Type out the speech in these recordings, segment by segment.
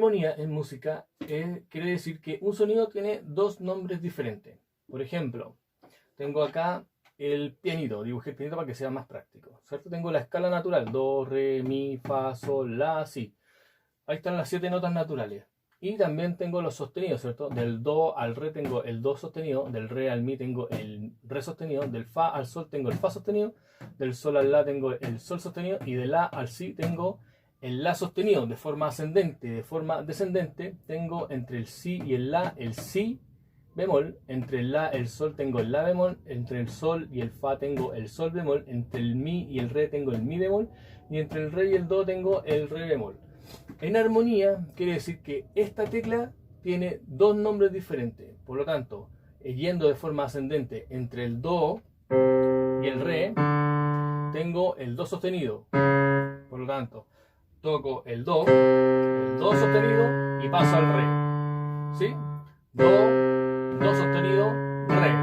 armonía en música quiere decir que un sonido tiene dos nombres diferentes. Por ejemplo, tengo acá el pianito, dibujé el pianito para que sea más práctico, ¿cierto? Tengo la escala natural, do, re, mi, fa, sol, la, si. Ahí están las 7 notas naturales. Y también tengo los sostenidos, ¿cierto? Del do al re tengo el do sostenido, del re al mi tengo el re sostenido, del fa al sol tengo el fa sostenido, del sol al la tengo el sol sostenido y del la al si tengo el la sostenido de forma ascendente. De forma descendente tengo entre el si y el si bemol, entre el la, el sol tengo el la bemol, entre el sol y el fa tengo el sol bemol, entre el mi y el re tengo el mi bemol y entre el re y el do tengo el re bemol. En armonía quiere decir que esta tecla tiene dos nombres diferentes. Por lo tanto, yendo de forma ascendente entre el do y el re, tengo el do sostenido. Por lo tanto, toco el do sostenido y paso al re. ¿Sí? Do sostenido, re.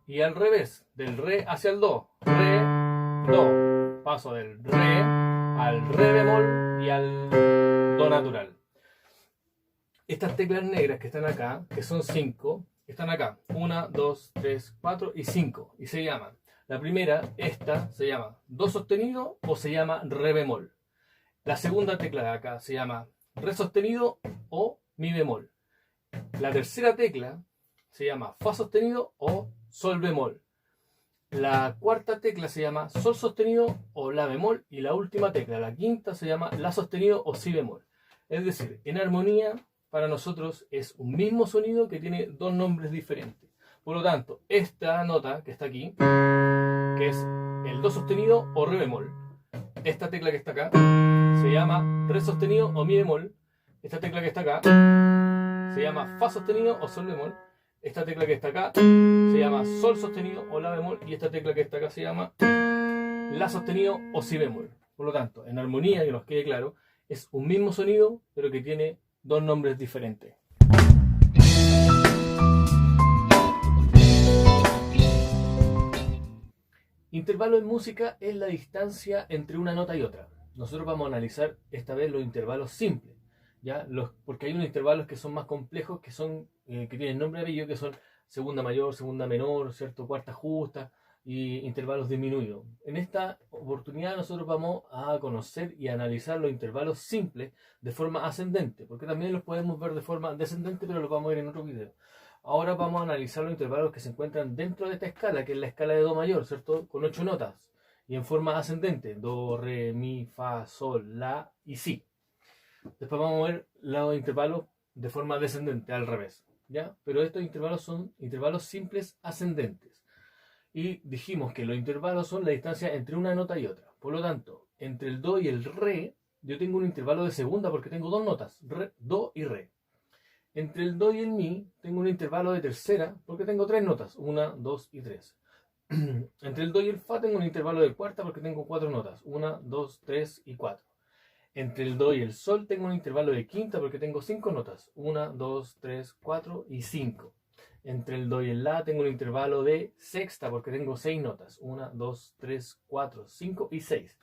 Y al revés, del re hacia el do, re, do. Paso del re al re bemol y al do natural. Estas teclas negras que están acá, que son 5, están acá. 1, 2, 3, 4 y 5. Y se llaman. La primera, esta, se llama do sostenido o se llama re bemol. La segunda tecla de acá se llama re sostenido o mi bemol. La tercera tecla se llama fa sostenido o sol bemol. La cuarta tecla se llama sol sostenido o la bemol y la última tecla, la quinta, se llama la sostenido o si bemol. Es decir, en armonía para nosotros es un mismo sonido que tiene dos nombres diferentes. Por lo tanto, esta nota que está aquí, que es el do sostenido o re bemol, esta tecla que está acá se llama re sostenido o mi bemol, esta tecla que está acá se llama fa sostenido o sol bemol, esta tecla que está acá se llama sol sostenido o la bemol y esta tecla que está acá se llama la sostenido o si bemol. Por lo tanto, en armonía, que nos quede claro, es un mismo sonido pero que tiene dos nombres diferentes. Intervalo en música es la distancia entre una nota y otra. Nosotros vamos a analizar esta vez los intervalos simples, ¿ya? Porque hay unos intervalos que son más complejos, que tienen nombre de apellido, que son segunda mayor, segunda menor, ¿cierto? Cuarta justa y intervalos disminuidos. En esta oportunidad nosotros vamos a conocer y analizar los intervalos simples de forma ascendente, porque también los podemos ver de forma descendente, pero los vamos a ver en otro video. Ahora vamos a analizar los intervalos que se encuentran dentro de esta escala, que es la escala de do mayor, ¿cierto? Con 8 notas y en forma ascendente: do, re, mi, fa, sol, la y si. Después vamos a ver los intervalos de forma descendente, al revés, ¿ya? Pero estos intervalos son intervalos simples ascendentes. Y dijimos que los intervalos son la distancia entre una nota y otra. Por lo tanto, entre el do y el re, yo tengo un intervalo de segunda porque tengo dos notas, re, do y re. Entre el do y el mi, tengo un intervalo de tercera porque tengo tres notas, 1, 2 y 3. Entre el do y el fa tengo un intervalo de cuarta porque tengo cuatro notas, 1, 2, 3 y 4. Entre el do y el sol tengo un intervalo de quinta porque tengo 5 notas, 1, 2, 3, 4 y 5. Entre el do y el la tengo un intervalo de sexta porque tengo 6 notas, 1, 2, 3, 4, 5 y 6.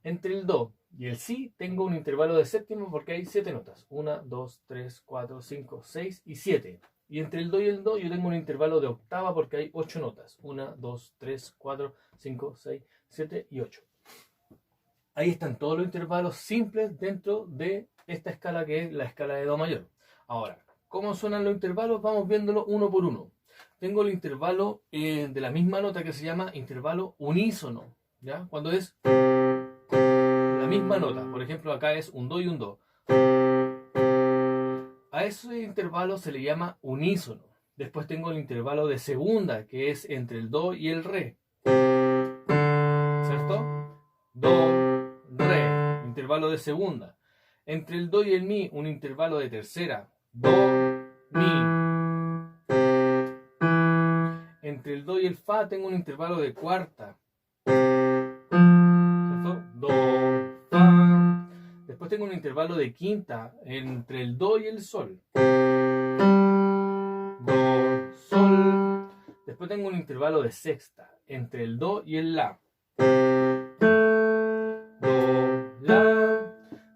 Entre el do y el si tengo un intervalo de séptima porque hay 7 notas, 1, 2, 3, 4, 5, 6 y 7. Y entre el do y el do yo tengo un intervalo de octava porque hay 8 notas, 1, 2, 3, 4, 5, 6, 7 y 8. Ahí están todos los intervalos simples dentro de esta escala que es la escala de do mayor. Ahora, ¿cómo suenan los intervalos? Vamos viéndolo uno por uno. Tengo el intervalo de la misma nota que se llama intervalo unísono, ¿ya? Cuando es la misma nota. Por ejemplo, acá es un do y un do. A ese intervalo se le llama unísono. Después tengo el intervalo de segunda, que es entre el do y el re, ¿cierto? Do, re, intervalo de segunda. Entre el do y el mi, un intervalo de tercera, do, mi. Entre el do y el fa tengo un intervalo de cuarta, ¿cierto? Do, fa. Después tengo un intervalo de quinta entre el do y el sol, do, sol. Después tengo un intervalo de sexta entre el do y el la, do, la.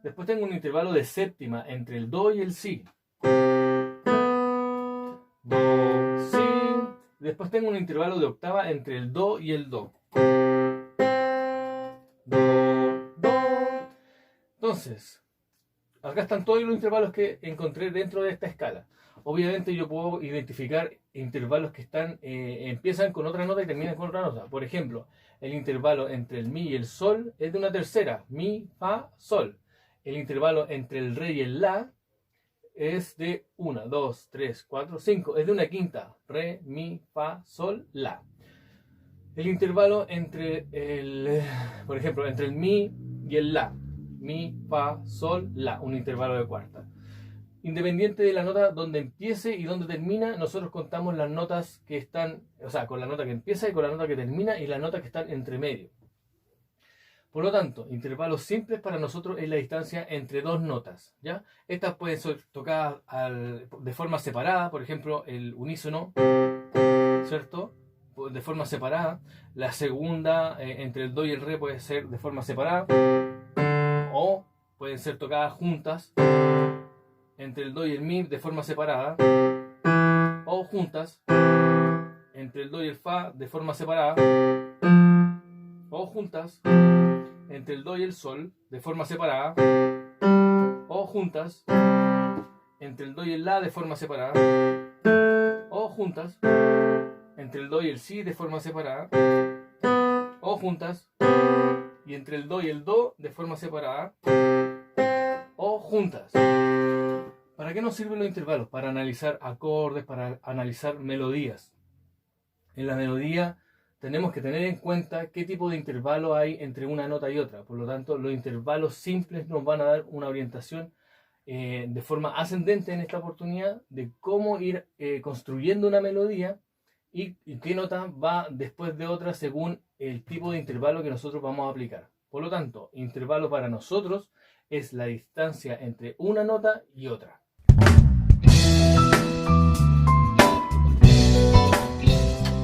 Después tengo un intervalo de séptima entre el do y el si. Do, si. Después tengo un intervalo de octava entre el do y el do. Do, do. Entonces, acá están todos los intervalos que encontré dentro de esta escala. Obviamente yo puedo identificar intervalos que empiezan con otra nota y terminan con otra nota. Por ejemplo, el intervalo entre el mi y el sol es de una tercera, mi, fa, sol. El intervalo entre el re y el la es de 1, 2, 3, 4, 5. Es de una quinta, re, mi, fa, sol, la. El intervalo entre por ejemplo, entre el mi y el la. Mi, fa, sol, la. Un intervalo de cuarta. Independiente de la nota donde empiece y donde termina, nosotros contamos las notas que están, o sea, con la nota que empieza y con la nota que termina y las notas que están entre medio. Por lo tanto, intervalos simples para nosotros es la distancia entre dos notas, ¿ya? Estas pueden ser tocadas de forma separada, por ejemplo, el unísono, ¿cierto? De forma separada. La segunda, entre el do y el re, puede ser de forma separada. O pueden ser tocadas juntas, entre el do y el mi, de forma separada. O juntas, entre el do y el fa, de forma separada. O juntas, entre el do y el sol, de forma separada. O juntas, entre el do y el la, de forma separada. O juntas, entre el do y el si, de forma separada. O juntas, y entre el do y el do, de forma separada. O juntas. ¿Para qué nos sirven los intervalos? Para analizar acordes, para analizar melodías. En la melodía tenemos que tener en cuenta qué tipo de intervalo hay entre una nota y otra. Por lo tanto, los intervalos simples nos van a dar una orientación de forma ascendente en esta oportunidad de cómo ir construyendo una melodía y qué nota va después de otra según el tipo de intervalo que nosotros vamos a aplicar. Por lo tanto, intervalo para nosotros es la distancia entre una nota y otra.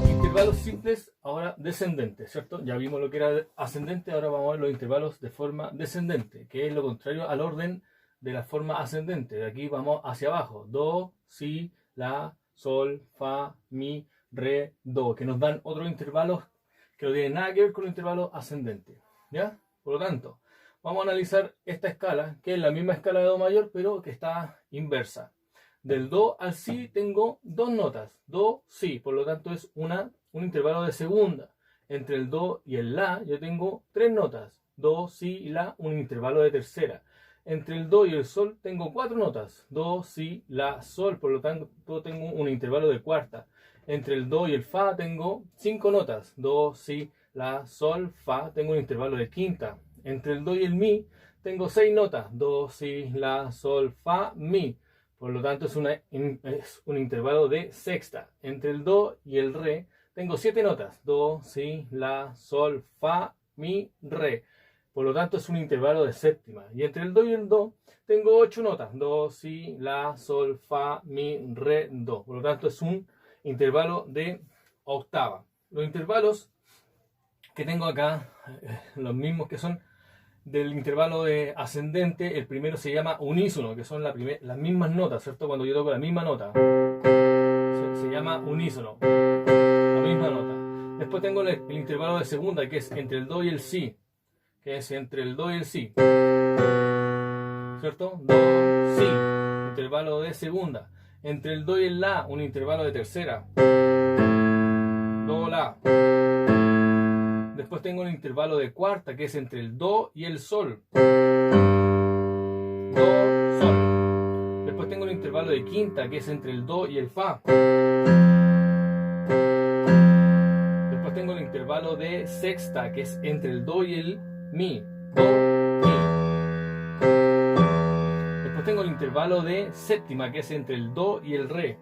Intervalos simples, ahora descendentes, ¿cierto? Ya vimos lo que era ascendente, ahora vamos a ver los intervalos de forma descendente, que es lo contrario al orden de la forma ascendente. De aquí vamos hacia abajo. Do, si, la, sol, fa, mi, re, do, que nos dan otros intervalos que no tienen nada que ver con los intervalos ascendentes, ¿ya? Por lo tanto, vamos a analizar esta escala, que es la misma escala de do mayor, pero que está inversa. Del do al si tengo dos notas, do, si, por lo tanto es un intervalo de segunda. Entre el do y el la yo tengo tres notas, do, si y la, un intervalo de tercera. Entre el do y el sol tengo cuatro notas, do, si, la, sol, por lo tanto tengo un intervalo de cuarta. Entre el do y el fa tengo cinco notas, do, si, la, sol, fa, tengo un intervalo de quinta. Entre el do y el mi tengo seis notas, do, si, la, sol, fa, mi. Por lo tanto es un intervalo de sexta. Entre el do y el re tengo siete notas, do, si, la, sol, fa, mi, re. Por lo tanto es un intervalo de séptima. Y entre el do y el do tengo ocho notas, do, si, la, sol, fa, mi, re, do. Por lo tanto es un intervalo de octava. Los intervalos que tengo acá, los mismos que son del intervalo de ascendente, el primero se llama unísono, que son las mismas notas, ¿cierto? Cuando yo toco la misma nota, se llama unísono, la misma nota. Después tengo el intervalo de segunda, que es entre el do y el si, que es entre el do y el si, ¿cierto? Do, si, intervalo de segunda. Entre el do y el la, un intervalo de tercera, do, la. Después tengo un intervalo de cuarta, que es entre el do y el sol, do, sol. Después tengo un intervalo de quinta, que es entre el do y el fa. Después tengo el intervalo de sexta, que es entre el do y el mi, do, mi. Después tengo el intervalo de séptima, que es entre el do y el re.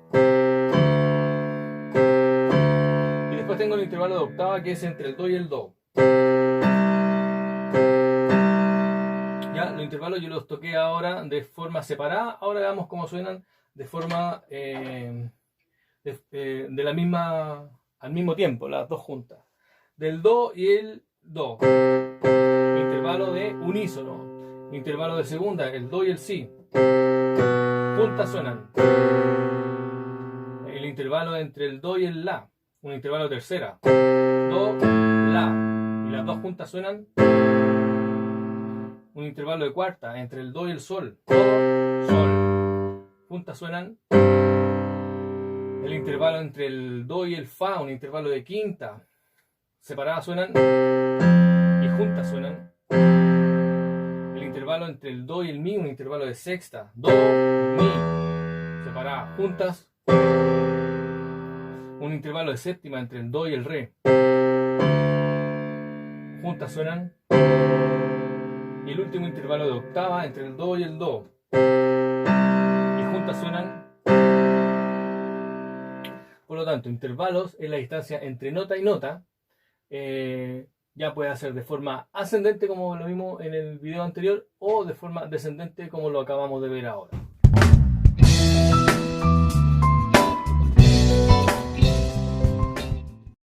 Después tengo el intervalo de octava, que es entre el do y el do. Ya, los intervalos yo los toqué ahora de forma separada. Ahora veamos cómo suenan de forma de la misma, al mismo tiempo, las dos juntas. Del do y el do, intervalo de unísono. Intervalo de segunda, el do y el si. Juntas suenan. El intervalo entre el do y el la. Un intervalo de tercera. Do, la. Y las dos juntas suenan. Un intervalo de cuarta entre el do y el sol. Do, sol. Juntas suenan. El intervalo entre el do y el fa. Un intervalo de quinta. Separadas suenan. Y juntas suenan. El intervalo entre el do y el mi. Un intervalo de sexta. Do, mi. Separadas. Juntas. Un intervalo de séptima entre el do y el re. Juntas suenan. Y el último intervalo de octava entre el do y el do. Y juntas suenan. Por lo tanto, intervalos es la distancia entre nota y nota. Ya puede ser de forma ascendente como lo vimos en el video anterior o de forma descendente como lo acabamos de ver ahora.